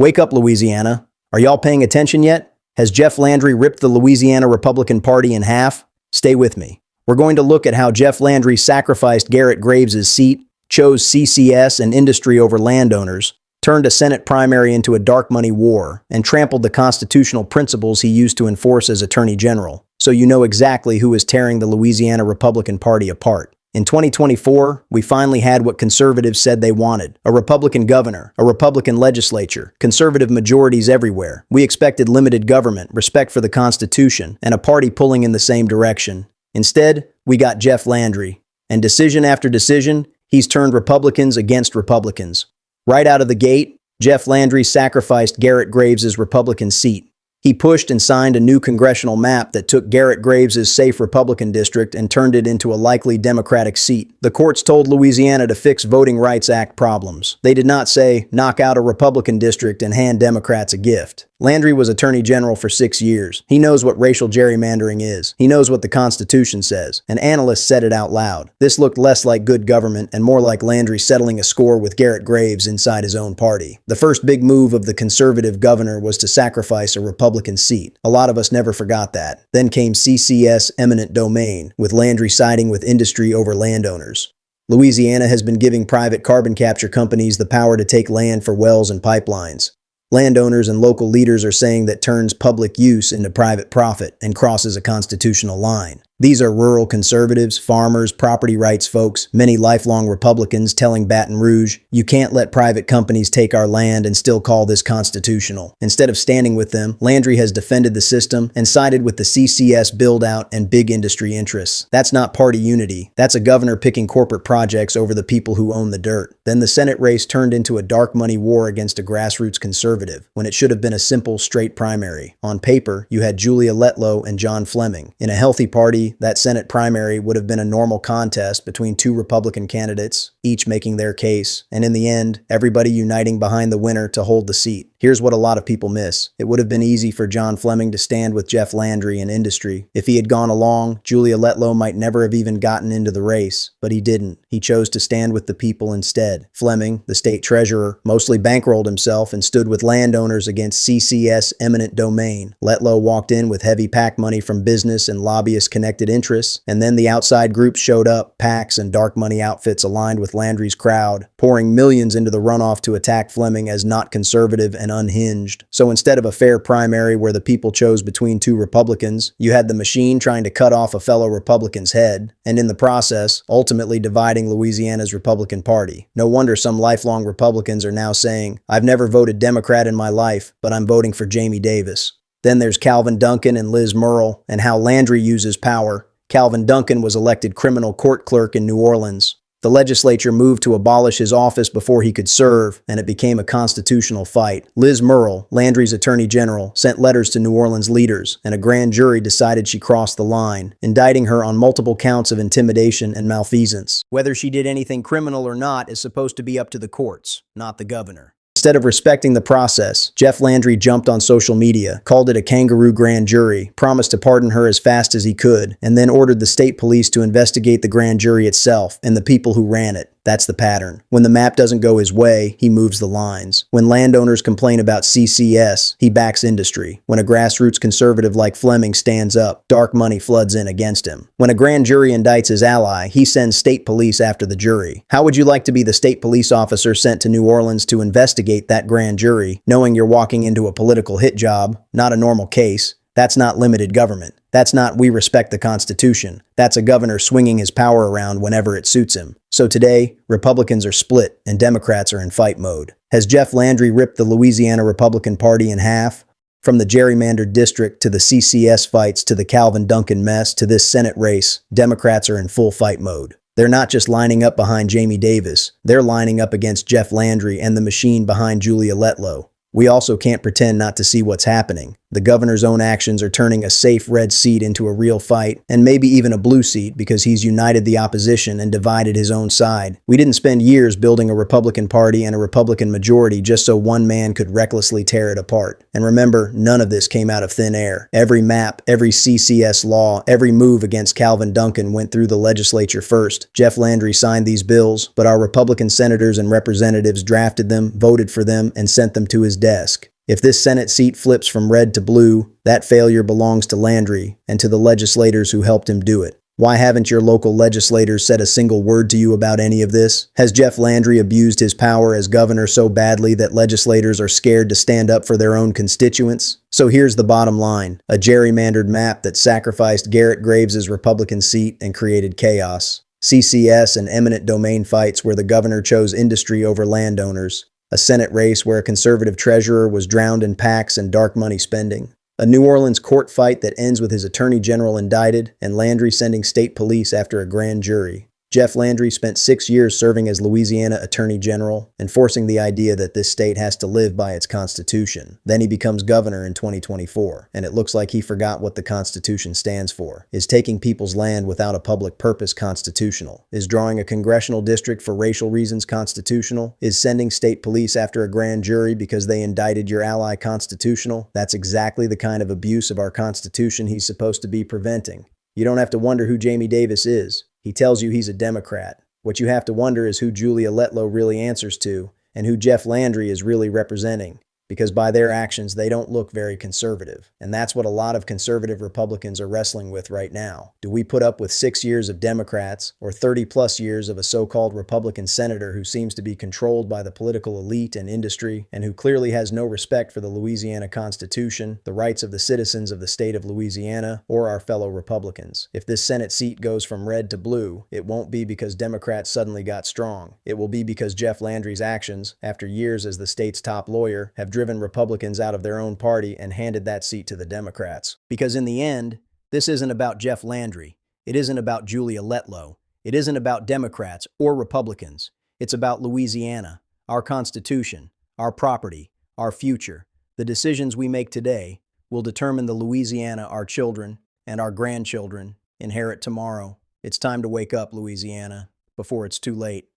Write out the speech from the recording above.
Wake up, Louisiana. Are y'all paying attention yet? Has Jeff Landry ripped the Louisiana Republican Party in half? Stay with me. We're going to look at how Jeff Landry sacrificed Garret Graves' seat, chose CCS and industry over landowners, turned a Senate primary into a dark money war, and trampled the constitutional principles he used to enforce as Attorney General, so you know exactly who is tearing the Louisiana Republican Party apart. In 2024, we finally had what conservatives said they wanted: a Republican governor, a Republican legislature, conservative majorities everywhere. We expected limited government, respect for the Constitution, and a party pulling in the same direction. Instead, we got Jeff Landry, and decision after decision, he's turned Republicans against Republicans. Right out of the gate, Jeff Landry sacrificed Garret Graves' Republican seat. He pushed and signed a new congressional map that took Garret Graves' safe Republican district and turned it into a likely Democratic seat. The courts told Louisiana to fix Voting Rights Act problems. They did not say, knock out a Republican district and hand Democrats a gift. Landry was Attorney General for 6 years. He knows what racial gerrymandering is. He knows what the Constitution says. And analysts said it out loud. This looked less like good government and more like Landry settling a score with Garret Graves inside his own party. The first big move of the conservative governor was to sacrifice a Republican seat. A lot of us never forgot that. Then came CCS eminent domain, with Landry siding with industry over landowners. Louisiana has been giving private carbon capture companies the power to take land for wells and pipelines. Landowners and local leaders are saying that turns public use into private profit and crosses a constitutional line. These are rural conservatives, farmers, property rights folks, many lifelong Republicans telling Baton Rouge, you can't let private companies take our land and still call this constitutional. Instead of standing with them, Landry has defended the system and sided with the CCS build-out and big industry interests. That's not party unity. That's a governor picking corporate projects over the people who own the dirt. Then the Senate race turned into a dark money war against a grassroots conservative, when it should have been a simple, straight primary. On paper, you had Julia Letlow and John Fleming. In a healthy party, that Senate primary would have been a normal contest between two Republican candidates, each making their case, and in the end, everybody uniting behind the winner to hold the seat. Here's what a lot of people miss. It would have been easy for John Fleming to stand with Jeff Landry in industry. If he had gone along, Julia Letlow might never have even gotten into the race, but he didn't. He chose to stand with the people instead. Fleming, the state treasurer, mostly bankrolled himself and stood with landowners against CCS eminent domain. Letlow walked in with heavy PAC money from business and lobbyist-connected interests, and then the outside groups showed up, PACs and dark money outfits aligned with Landry's crowd, pouring millions into the runoff to attack Fleming as not conservative and unhinged. So instead of a fair primary where the people chose between two Republicans, you had the machine trying to cut off a fellow Republican's head, and in the process, ultimately dividing Louisiana's Republican Party. No wonder some lifelong Republicans are now saying, I've never voted Democrat in my life, but I'm voting for Jamie Davis. Then there's Calvin Duncan and Liz Murrill, and how Landry uses power. Calvin Duncan was elected criminal court clerk in New Orleans. The legislature moved to abolish his office before he could serve, and it became a constitutional fight. Liz Murrill, Landry's attorney general, sent letters to New Orleans leaders, and a grand jury decided she crossed the line, indicting her on multiple counts of intimidation and malfeasance. Whether she did anything criminal or not is supposed to be up to the courts, not the governor. Instead of respecting the process, Jeff Landry jumped on social media, called it a kangaroo grand jury, promised to pardon her as fast as he could, and then ordered the state police to investigate the grand jury itself and the people who ran it. That's the pattern. When the map doesn't go his way, he moves the lines. When landowners complain about CCS, he backs industry. When a grassroots conservative like Fleming stands up, dark money floods in against him. When a grand jury indicts his ally, he sends state police after the jury. How would you like to be the state police officer sent to New Orleans to investigate that grand jury, knowing you're walking into a political hit job, not a normal case? That's not limited government. That's not we respect the Constitution. That's a governor swinging his power around whenever it suits him. So today, Republicans are split and Democrats are in fight mode. Has Jeff Landry ripped the Louisiana Republican Party in half? From the gerrymandered district to the CCS fights to the Calvin Duncan mess to this Senate race, Democrats are in full fight mode. They're not just lining up behind Jamie Davis. They're lining up against Jeff Landry and the machine behind Julia Letlow. We also can't pretend not to see what's happening. The governor's own actions are turning a safe red seat into a real fight, and maybe even a blue seat because he's united the opposition and divided his own side. We didn't spend years building a Republican Party and a Republican majority just so one man could recklessly tear it apart. And remember, none of this came out of thin air. Every map, every CCS law, every move against Calvin Duncan went through the legislature first. Jeff Landry signed these bills, but our Republican senators and representatives drafted them, voted for them, and sent them to his desk. If this Senate seat flips from red to blue, that failure belongs to Landry and to the legislators who helped him do it. Why haven't your local legislators said a single word to you about any of this? Has Jeff Landry abused his power as governor so badly that legislators are scared to stand up for their own constituents? So here's the bottom line: a gerrymandered map that sacrificed Garret Graves' Republican seat and created chaos. CCS and eminent domain fights where the governor chose industry over landowners. A Senate race where a conservative treasurer was drowned in PACs and dark money spending. A New Orleans court fight that ends with his attorney general indicted and Landry sending state police after a grand jury. Jeff Landry spent 6 years serving as Louisiana Attorney General, enforcing the idea that this state has to live by its Constitution. Then he becomes governor in 2024, and it looks like he forgot what the Constitution stands for. Is taking people's land without a public purpose constitutional? Is drawing a congressional district for racial reasons constitutional? Is sending state police after a grand jury because they indicted your ally constitutional? That's exactly the kind of abuse of our Constitution he's supposed to be preventing. You don't have to wonder who Jamie Davis is. He tells you he's a Democrat. What you have to wonder is who Julia Letlow really answers to and who Jeff Landry is really representing. Because by their actions, they don't look very conservative. And that's what a lot of conservative Republicans are wrestling with right now. Do we put up with 6 years of Democrats or 30-plus years of a so-called Republican senator who seems to be controlled by the political elite and industry and who clearly has no respect for the Louisiana Constitution, the rights of the citizens of the state of Louisiana, or our fellow Republicans? If this Senate seat goes from red to blue, it won't be because Democrats suddenly got strong. It will be because Jeff Landry's actions, after years as the state's top lawyer, have driven Republicans out of their own party and handed that seat to the Democrats. Because in the end, this isn't about Jeff Landry. It isn't about Julia Letlow. It isn't about Democrats or Republicans. It's about Louisiana, our Constitution, our property, our future. The decisions we make today will determine the Louisiana our children and our grandchildren inherit tomorrow. It's time to wake up, Louisiana, before it's too late.